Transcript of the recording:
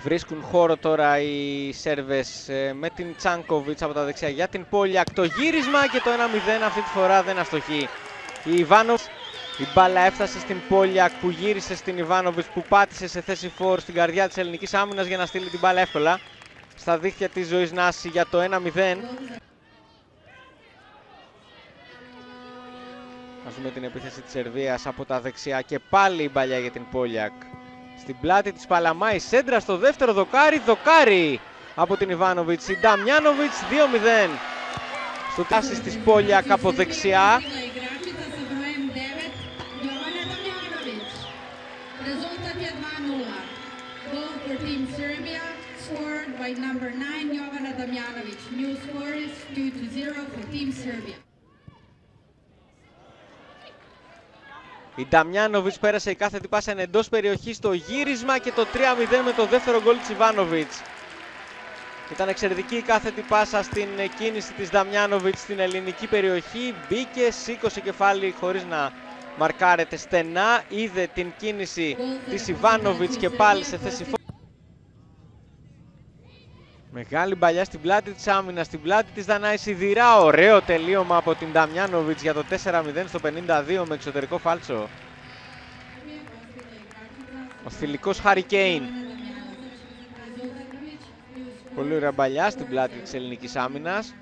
Βρίσκουν χώρο τώρα οι Σέρβες με την Τσάνκοβιτς από τα δεξιά για την Πόλιακ. Το γύρισμα και το 1-0 αυτή τη φορά δεν αστοχεί. Η Ιβάνοβιτς, η μπάλα έφτασε στην Πόλιακ που γύρισε στην Ιβάνοβιτς που πάτησε σε θέση φορ στην καρδιά της ελληνικής άμυνας για να στείλει την μπάλα εύκολα στα δίχτυα της Ζωής Νάση για το 1-0. Ας δούμε την επίθεση της Σερβίας από τα δεξιά και πάλι η μπαλιά για την Πόλιακ. Στην πλάτη της Παλαμά η σέντρα στο δεύτερο δοκάρι, δοκάρι από την Ιβάνοβιτς. Η Νταμιάνοβιτς 2-0. Στο τάσις της Πόλιακ από δεξιά. Η Νταμιάνοβιτς πέρασε η κάθετη πάσα εντός περιοχής στο γύρισμα και το 3-0 με το δεύτερο γκολ της Ιβάνοβιτς. Ήταν εξαιρετική η κάθετη πάσα στην κίνηση της Νταμιάνοβιτς στην ελληνική περιοχή. Μπήκε, σήκωσε κεφάλι χωρίς να μαρκάρεται στενά. Είδε την κίνηση της Ιβάνοβιτς και πάλι σε θέση φόρ. Μεγάλη μπαλιά στην πλάτη της άμυνας, στην πλάτη της Δανάη Σιδηρά. Ωραίο τελείωμα από την Νταμιάνοβιτς για το 4-0 στο 52 με εξωτερικό φάλτσο. Ο θηλυκός Χάρι Κέιν. Πολύ ωραία μπαλιά στην πλάτη της ελληνικής άμυνας.